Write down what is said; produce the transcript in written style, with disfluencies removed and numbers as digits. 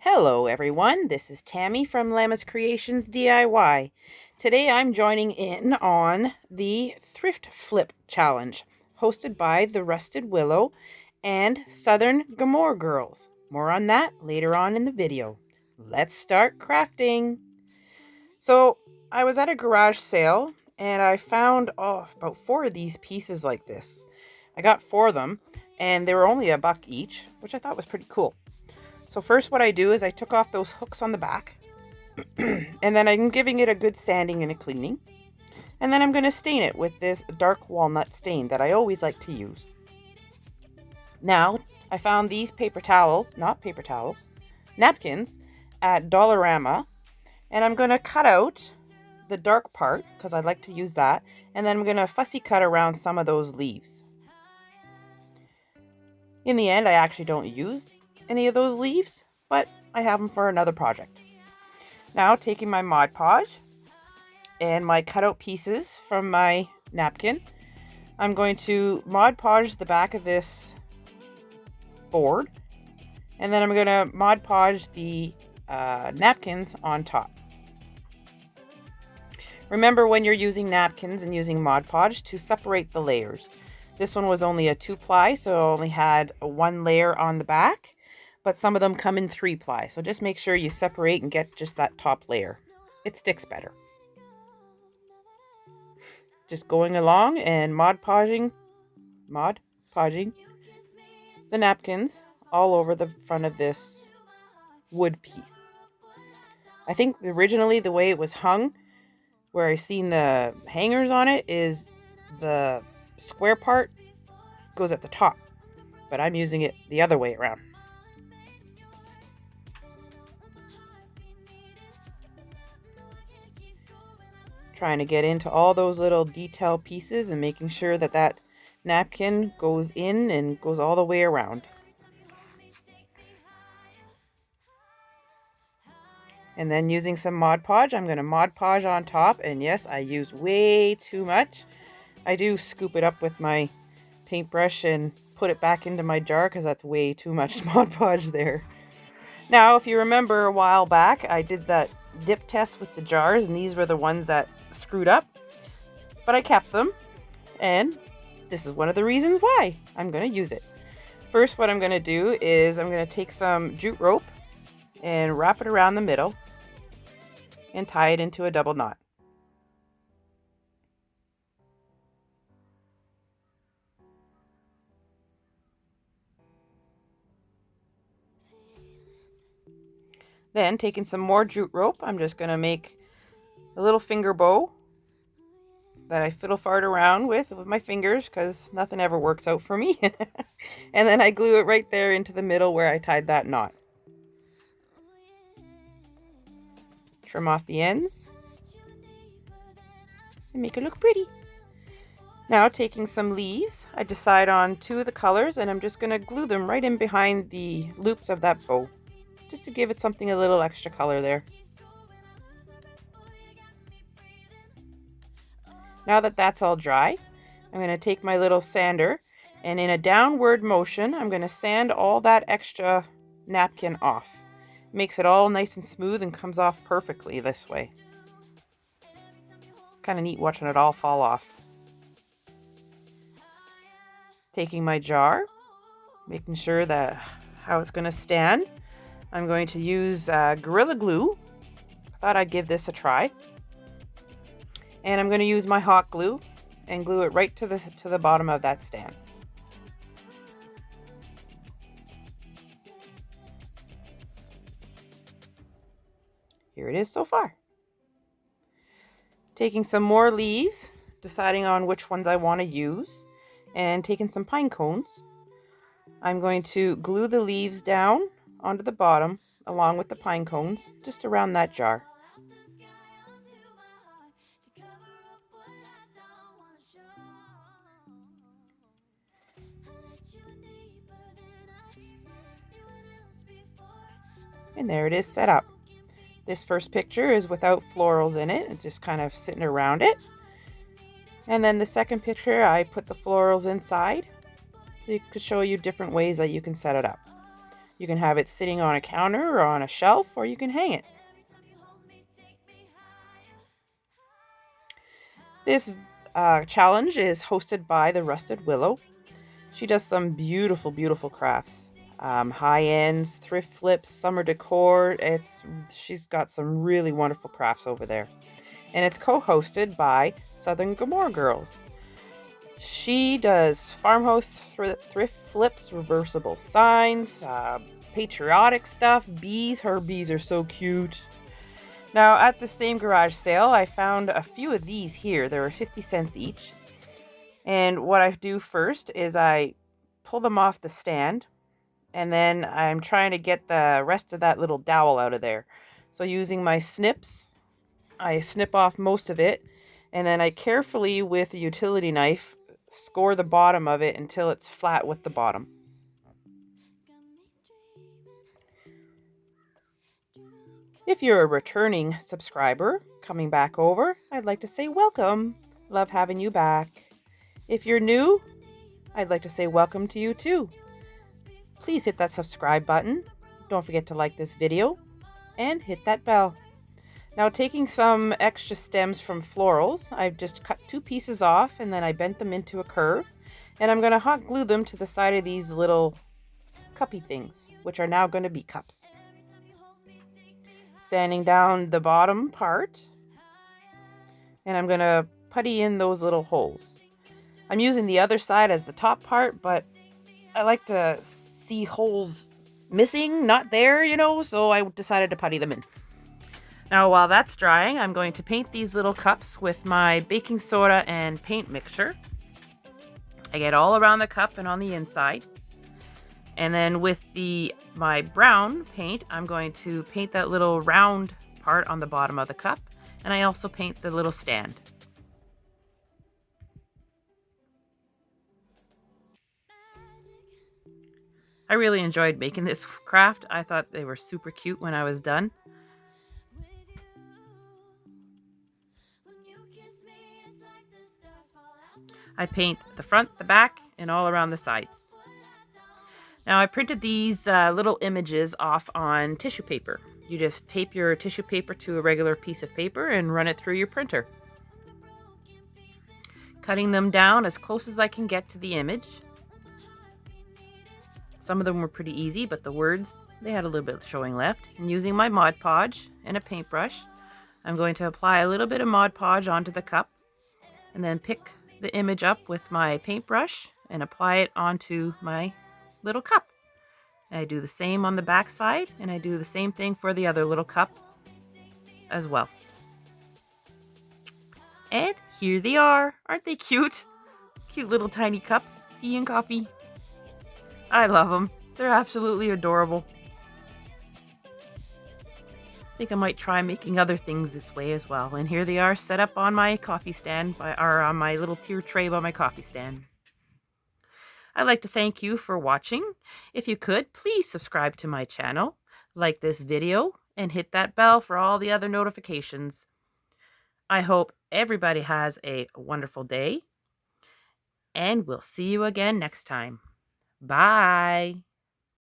Hello everyone, this is Tammy from Lammas Creations DIY. Today I'm joining in on the Thrift Flip Challenge, hosted by the Rusted Willow and Southern Gomorrah Girls. More on that later on in the video. Let's start crafting. So I was at a garage sale and I found about 4 of these pieces like this. I got 4 of them and they were only $1 each, which I thought was pretty cool. So first what I do is I took off those hooks on the back and then I'm giving it a good sanding and a cleaning. And then I'm going to stain it with this dark walnut stain that I always like to use. Now, I found these napkins at Dollarama. And I'm going to cut out the dark part because I like to use that. And then I'm going to fussy cut around some of those leaves. In the end, I actually don't use any of those leaves, but I have them for another project. Now, taking my Mod Podge and my cutout pieces from my napkin, I'm going to Mod Podge the back of this board, and then I'm going to Mod Podge the napkins on top. Remember when you're using napkins and using Mod Podge to separate the layers. This one was only a 2-ply, so I only had 1 layer on the back. But some of them come in 3-ply, so just make sure you separate and get just that top layer. It sticks better. Just going along and Mod Podging the napkins all over the front of this wood piece. I think originally the way it was hung, where I seen the hangers on it, is the square part goes at the top, but I'm using it the other way around. Trying to get into all those little detail pieces and making sure that that napkin goes in and goes all the way around. And then using some Mod Podge, I'm going to Mod Podge on top. And yes, I use way too much. I do scoop it up with my paintbrush and put it back into my jar because that's way too much Mod Podge there. Now, if you remember a while back, I did that dip test with the jars, and these were the ones that screwed up, but I kept them, and this is one of the reasons why I'm going to use it. First, what I'm going to do is I'm going to take some jute rope and wrap it around the middle and tie it into a double knot. Then, taking some more jute rope, I'm just going to make a little finger bow that I fiddle fart around with my fingers because nothing ever works out for me. And then I glue it right there into the middle where I tied that knot. Trim off the ends and make it look pretty. Now, taking some leaves, I decide on 2 of the colors, and I'm just going to glue them right in behind the loops of that bow, just to give it something a little extra color there. Now that that's all dry, I'm going to take my little sander, and in a downward motion, I'm going to sand all that extra napkin off. It makes it all nice and smooth and comes off perfectly this way. It's kind of neat watching it all fall off. Taking my jar, making sure that how it's going to stand. I'm going to use Gorilla Glue. I thought I'd give this a try. And I'm going to use my hot glue and glue it right to the bottom of that stand. Here it is so far. Taking some more leaves, deciding on which ones I want to use, and taking some pine cones. I'm going to glue the leaves down onto the bottom along with the pine cones just around that jar. And there it is set up. This first picture is without florals in it. It's just kind of sitting around it. And then the second picture, I put the florals inside. So it could show you different ways that you can set it up. You can have it sitting on a counter or on a shelf, or you can hang it. This challenge is hosted by the Rusted Willow. She does some beautiful, beautiful crafts. High ends, thrift flips, summer decor. She's got some really wonderful crafts over there. And it's co-hosted by Southern Gomorrah Girls. She does farmhouse thrift flips, reversible signs, patriotic stuff, bees. Her bees are so cute. Now, at the same garage sale, I found a few of these here. They were 50 cents each. And what I do first is I pull them off the stand, and then I'm trying to get the rest of that little dowel out of there. So using my snips, I snip off most of it, and then I carefully, with a utility knife, score the bottom of it until it's flat with the bottom. If you're a returning subscriber coming back over, I'd like to say welcome. Love having you back. If you're new, I'd like to say welcome to you too. Please hit that subscribe button. Don't forget to like this video and hit that bell. Now, taking some extra stems from florals, I've just cut 2 pieces off and then I bent them into a curve, and I'm going to hot glue them to the side of these little cuppy things, which are now going to be cups. Sanding down the bottom part, and I'm going to putty in those little holes. I'm using the other side as the top part, but I like to see holes missing, not there, so I decided to putty them in. Now, while that's drying, I'm going to paint these little cups with my baking soda and paint mixture. I get all around the cup and on the inside. And then with my brown paint, I'm going to paint that little round part on the bottom of the cup. And I also paint the little stand. I really enjoyed making this craft. I thought they were super cute when I was done. I paint the front, the back, and all around the sides. Now, I printed these little images off on tissue paper. You just tape your tissue paper to a regular piece of paper and run it through your printer. Cutting them down as close as I can get to the image. Some of them were pretty easy, but the words, they had a little bit of showing left. And using my Mod Podge and a paintbrush, I'm going to apply a little bit of Mod Podge onto the cup and then pick the image up with my paintbrush and apply it onto my little cup. And I do the same on the back side, and I do the same thing for the other little cup as well. And here they are. Aren't they cute? Cute little tiny cups, tea and coffee. I love them. They're absolutely adorable. I think I might try making other things this way as well. And here they are set up on my coffee stand, or on my little tier tray by my coffee stand. I'd like to thank you for watching. If you could, please subscribe to my channel, like this video, and hit that bell for all the other notifications. I hope everybody has a wonderful day, and we'll see you again next time. Bye.